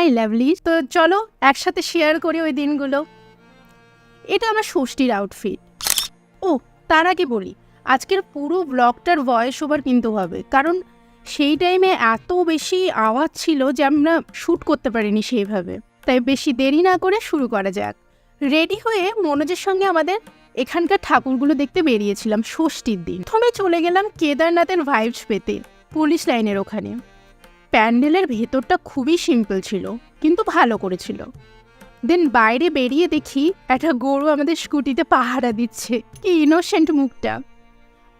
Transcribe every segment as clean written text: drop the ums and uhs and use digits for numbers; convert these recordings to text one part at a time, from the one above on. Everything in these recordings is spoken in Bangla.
High lovely. তো চলো একসাথে শেয়ার করি ওই দিনগুলো। এটা আমার ষষ্ঠীর আউটফিট। ও তার আগে বলি, আজকের পুরো ব্লগটার ভয়েস ওভার কিন্তু হবে, কারণ সেই টাইমে এত বেশি আওয়াজ ছিল যে আমরা শ্যুট করতে পারিনি সেইভাবে। তাই বেশি দেরি না করে শুরু করা যাক। রেডি হয়ে মনোজের সঙ্গে আমাদের এখানকার ঠাকুরগুলো দেখতে বেরিয়েছিলাম ষষ্ঠীর দিন। প্রথমে চলে গেলাম কেদারনাথের ভাইবস পেতে, পুলিশ লাইনের ওখানে। প্যান্ডেলের ভেতরটা খুবই সিম্পল ছিল, কিন্তু ভালো করেছিল। দেন বাইরে বেরিয়ে দেখি একটা গরু আমাদের স্কুটিতে পাহারা দিচ্ছে, কি ইনোসেন্ট মুখটা।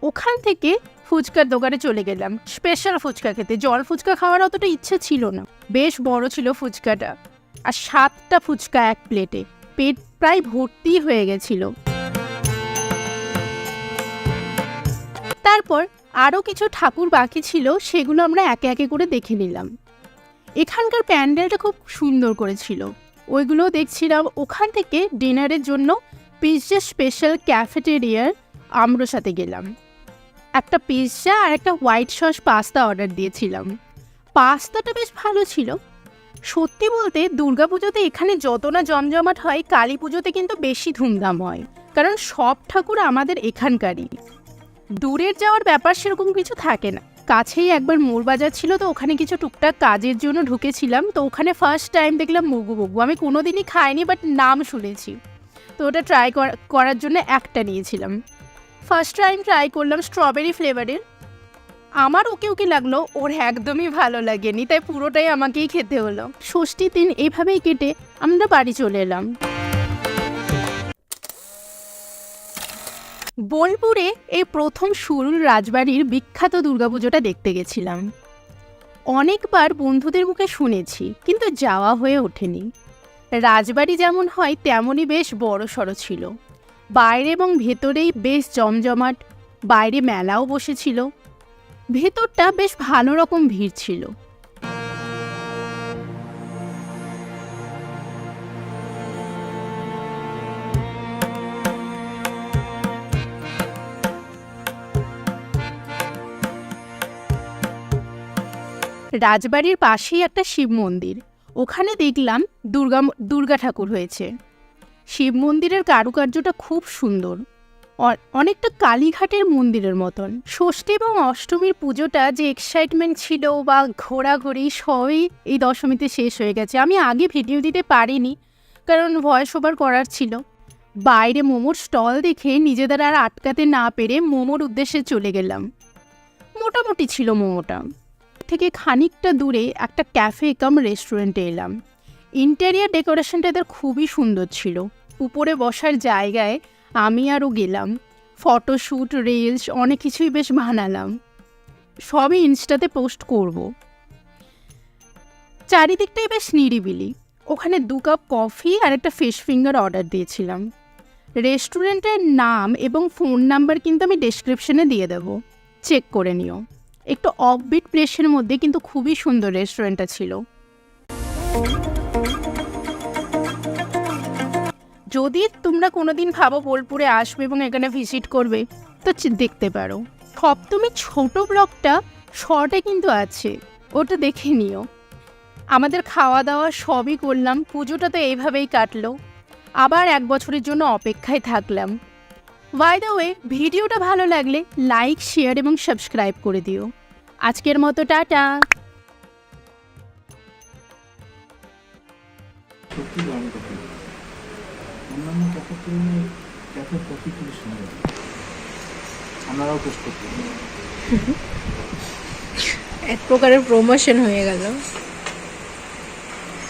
ওখান থেকে ফুচকার দোকানে চলে গেলাম স্পেশাল ফুচকা খেতে। জল ফুচকা খাওয়ার অতটা ইচ্ছে ছিল না, বেশ বড় ছিল ফুচকাটা, আর 7টা ফুচকা এক প্লেটে, পেট প্রায় ভর্তি হয়ে গেছিল। তারপর আরও কিছু ঠাকুর বাকি ছিল, সেগুলো আমরা একে একে করে দেখে নিলাম। এখানকার প্যান্ডেলটা খুব সুন্দর করেছিল, ওইগুলোও দেখছিলাম। ওখান থেকে ডিনারের জন্য পিৎজা স্পেশাল ক্যাফেটেরিয়ার আমরোসাতে গেলাম। একটা পিৎজা আর একটা হোয়াইট সস পাস্তা অর্ডার দিয়েছিলাম। পাস্তাটা বেশ ভালো ছিল। সত্যি বলতে দুর্গাপুজোতে এখানে যত না জমজমাট হয়, কালী পুজোতে কিন্তু বেশি ধুমধাম হয়, কারণ সব ঠাকুর আমাদের এখানকারই। দূরের যাওয়ার ব্যাপার সেরকম কিছু থাকে না। কাছেই একবার মোড় বাজার ছিল, তো ওখানে কিছু টুকটাক কাজের জন্য ঢুকেছিলাম। তো ওখানে ফার্স্ট টাইম দেখলাম মুগু মুগু। আমি কোনোদিনই খাইনি, বাট নাম শুনেছি, তো ওটা ট্রাই করার জন্য একটা নিয়েছিলাম। ফার্স্ট টাইম ট্রাই করলাম স্ট্রবেরি ফ্লেভারের। আমার ওকে ওকে লাগলো, ওর একদমই ভালো লাগেনি, তাই পুরোটাই আমাকেই খেতে হলো। ষষ্ঠীর দিন এইভাবেই কেটে আমরা বাড়ি চলে এলাম। বোলপুরে এই প্রথম সুরুল রাজবাড়ির বিখ্যাত দুর্গাপুজোটা দেখতে গেছিলাম। অনেকবার বন্ধুদের মুখে শুনেছি, কিন্তু যাওয়া হয়ে ওঠেনি। রাজবাড়ি যেমন হয় তেমনই বেশ বড় সড়ো ছিল, বাইরে এবং ভেতরেই বেশ জমজমাট। বাইরে মেলাও বসেছিল, ভেতরটা বেশ ভালো রকম ভিড় ছিল। রাজবাড়ির পাশেই একটা শিব মন্দির, ওখানে দেখলাম দুর্গা ঠাকুর হয়েছে। শিব মন্দিরের কারুকার্যটা খুব সুন্দর, অনেকটা কালীঘাটের মন্দিরের মতন। ষষ্ঠী এবং অষ্টমীর পুজোটা যে এক্সাইটমেন্ট ছিল বা ঘোরাঘুরি, সবই এই দশমীতে শেষ হয়ে গেছে। আমি আগে ভিডিও দিতে পারিনি, কারণ ভয়েস ওভার করার ছিল। বাইরে মোমোর স্টল দেখে নিজেদের আর আটকাতে না পেরে মোমোর উদ্দেশ্যে চলে গেলাম। মোটামুটি ছিল মোমোটা। থেকে খানিকটা দূরে একটা ক্যাফে কাম রেস্টুরেন্টে এলাম। ইন্টেরিয়ার ডেকোরেশনটা এদের খুবই সুন্দর ছিল। উপরে বসার জায়গায় আমি আরও গেলাম, ফটোশ্যুট, রিলস অনেক কিছুই বেশ বানালাম, সবই ইনস্টাতে পোস্ট করব। চারিদিকটাই বেশ নিরিবিলি। ওখানে 2 কাপ কফি আর একটা ফিশ ফিঙ্গার অর্ডার দিয়েছিলাম। রেস্টুরেন্টের নাম এবং ফোন নাম্বার কিন্তু আমি ডেসক্রিপশনে দিয়ে দেবো, চেক করে নিও। একটু অফবিট প্লেসের মধ্যে, কিন্তু খুবই সুন্দর রেস্টুরেন্টটা ছিল। যদি তোমরা কোনোদিন ভাবো বোলপুরে আসবে এবং এখানে ভিজিট করবে, তো দেখতে পারো। সপ্তমীর ছোট ব্লগটা শর্টে কিন্তু আছে, ওটা দেখে নিও। আমাদের খাওয়া দাওয়া সবই করলাম, পুজোটা তো এইভাবেই কাটলো। আবার 1 বছরের জন্য অপেক্ষায় থাকলাম। বাই দ্য ওয়ে, ভিডিওটা ভালো লাগলে লাইক, শেয়ার এবং সাবস্ক্রাইব করে দিও। আজকের মতো টাটা। এক প্রকারের প্রমোশন হয়ে গেল।